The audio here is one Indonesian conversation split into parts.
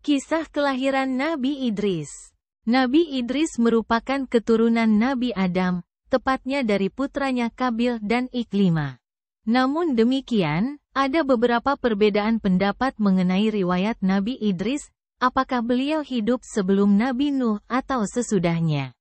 Kisah kelahiran Nabi Idris. Nabi Idris merupakan keturunan Nabi Adam, tepatnya dari putranya Kabil dan Iklima. Namun demikian, ada beberapa perbedaan pendapat mengenai riwayat Nabi Idris, apakah beliau hidup sebelum Nabi Nuh atau sesudahnya.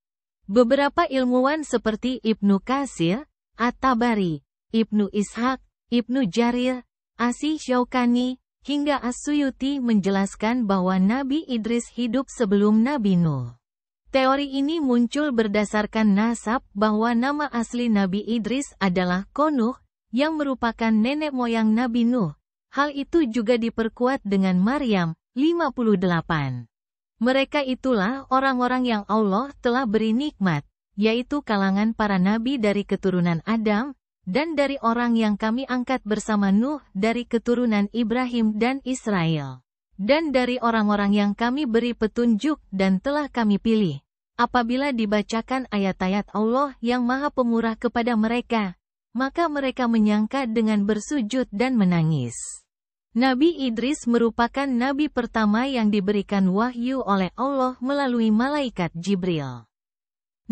Beberapa ilmuwan seperti Ibnu Katsir, At-Tabari, Ibnu Ishaq, Ibnu Jarir, Asy-Syaukani, hingga As-Suyuti menjelaskan bahwa Nabi Idris hidup sebelum Nabi Nuh. Teori ini muncul berdasarkan nasab bahwa nama asli Nabi Idris adalah Konuh, yang merupakan nenek moyang Nabi Nuh. Hal itu juga diperkuat dengan Maryam, 58. Mereka itulah orang-orang yang Allah telah beri nikmat, yaitu kalangan para nabi dari keturunan Adam, dan dari orang yang kami angkat bersama Nuh dari keturunan Ibrahim dan Israel. Dan dari orang-orang yang kami beri petunjuk dan telah kami pilih. Apabila dibacakan ayat-ayat Allah yang Maha Pemurah kepada mereka, maka mereka menyangka dengan bersujud dan menangis. Nabi Idris merupakan nabi pertama yang diberikan wahyu oleh Allah melalui malaikat Jibril.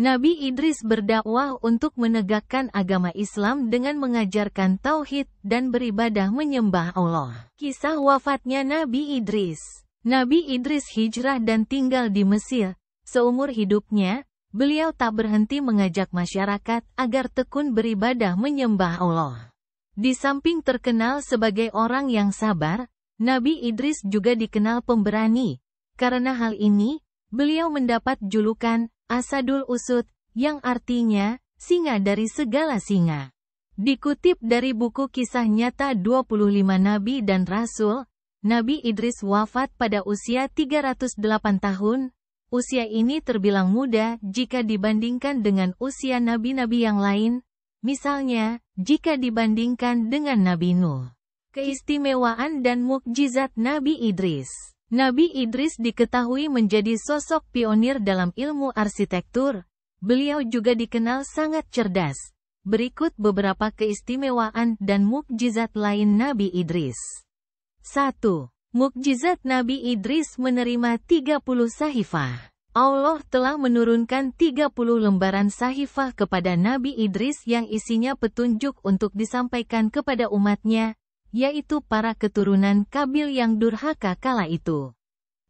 Nabi Idris berdakwah untuk menegakkan agama Islam dengan mengajarkan tauhid dan beribadah menyembah Allah. Kisah wafatnya Nabi Idris. Nabi Idris hijrah dan tinggal di Mesir. Seumur hidupnya, beliau tak berhenti mengajak masyarakat agar tekun beribadah menyembah Allah. Di samping terkenal sebagai orang yang sabar, Nabi Idris juga dikenal pemberani. Karena hal ini, beliau mendapat julukan Asadul Usud, yang artinya, singa dari segala singa. Dikutip dari buku kisah nyata 25 Nabi dan Rasul, Nabi Idris wafat pada usia 308 tahun. Usia ini terbilang muda jika dibandingkan dengan usia nabi-nabi yang lain, misalnya, jika dibandingkan dengan Nabi Nuh. Keistimewaan dan mukjizat Nabi Idris. Nabi Idris diketahui menjadi sosok pionir dalam ilmu arsitektur. Beliau juga dikenal sangat cerdas. Berikut beberapa keistimewaan dan mukjizat lain Nabi Idris. 1. Mukjizat Nabi Idris menerima 30 sahifah. Allah telah menurunkan 30 lembaran sahifah kepada Nabi Idris yang isinya petunjuk untuk disampaikan kepada umatnya, yaitu para keturunan Kabil yang durhaka kala itu.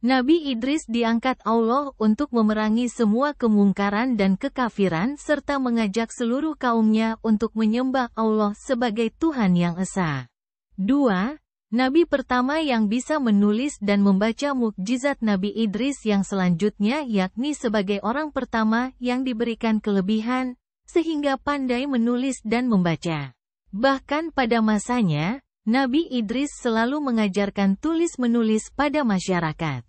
Nabi Idris diangkat Allah untuk memerangi semua kemungkaran dan kekafiran serta mengajak seluruh kaumnya untuk menyembah Allah sebagai Tuhan yang esa. 2. Nabi pertama yang bisa menulis dan membaca mukjizat Nabi Idris yang selanjutnya yakni sebagai orang pertama yang diberikan kelebihan, sehingga pandai menulis dan membaca. Bahkan pada masanya, Nabi Idris selalu mengajarkan tulis-menulis pada masyarakat.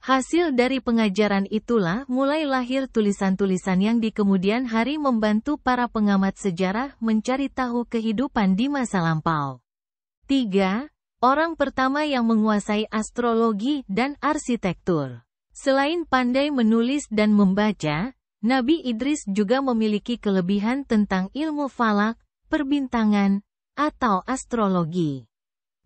Hasil dari pengajaran itulah mulai lahir tulisan-tulisan yang di kemudian hari membantu para pengamat sejarah mencari tahu kehidupan di masa lampau. 3. Orang pertama yang menguasai astrologi dan arsitektur. Selain pandai menulis dan membaca, Nabi Idris juga memiliki kelebihan tentang ilmu falak, perbintangan, atau astrologi.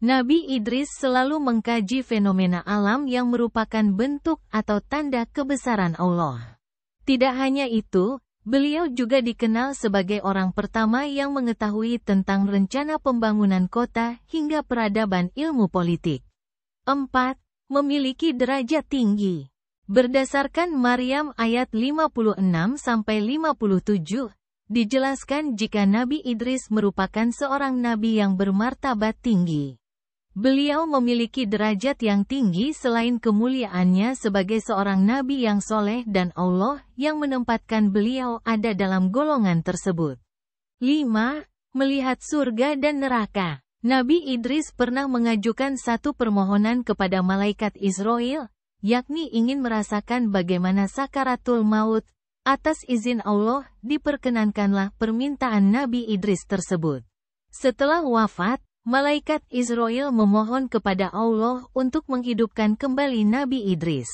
Nabi Idris selalu mengkaji fenomena alam yang merupakan bentuk atau tanda kebesaran Allah. Tidak hanya itu, beliau juga dikenal sebagai orang pertama yang mengetahui tentang rencana pembangunan kota hingga peradaban ilmu politik. 4. Memiliki derajat tinggi. Berdasarkan Maryam ayat 56-57, dijelaskan jika Nabi Idris merupakan seorang nabi yang bermartabat tinggi. Beliau memiliki derajat yang tinggi selain kemuliaannya sebagai seorang nabi yang soleh dan Allah yang menempatkan beliau ada dalam golongan tersebut. 5. Melihat surga dan neraka. Nabi Idris pernah mengajukan satu permohonan kepada malaikat Israel, yakni ingin merasakan bagaimana sakaratul maut. Atas izin Allah, diperkenankanlah permintaan Nabi Idris tersebut. Setelah wafat, malaikat Israel memohon kepada Allah untuk menghidupkan kembali Nabi Idris.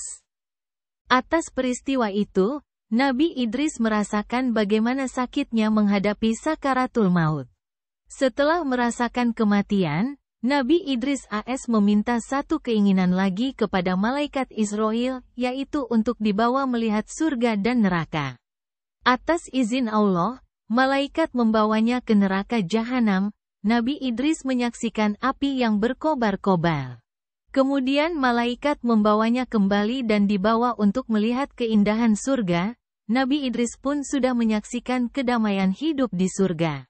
Atas peristiwa itu, Nabi Idris merasakan bagaimana sakitnya menghadapi sakaratul maut. Setelah merasakan kematian, Nabi Idris AS meminta satu keinginan lagi kepada malaikat Israil, yaitu untuk dibawa melihat surga dan neraka. Atas izin Allah, malaikat membawanya ke neraka jahanam. Nabi Idris menyaksikan api yang berkobar-kobar. Kemudian malaikat membawanya kembali dan dibawa untuk melihat keindahan surga. Nabi Idris pun sudah menyaksikan kedamaian hidup di surga.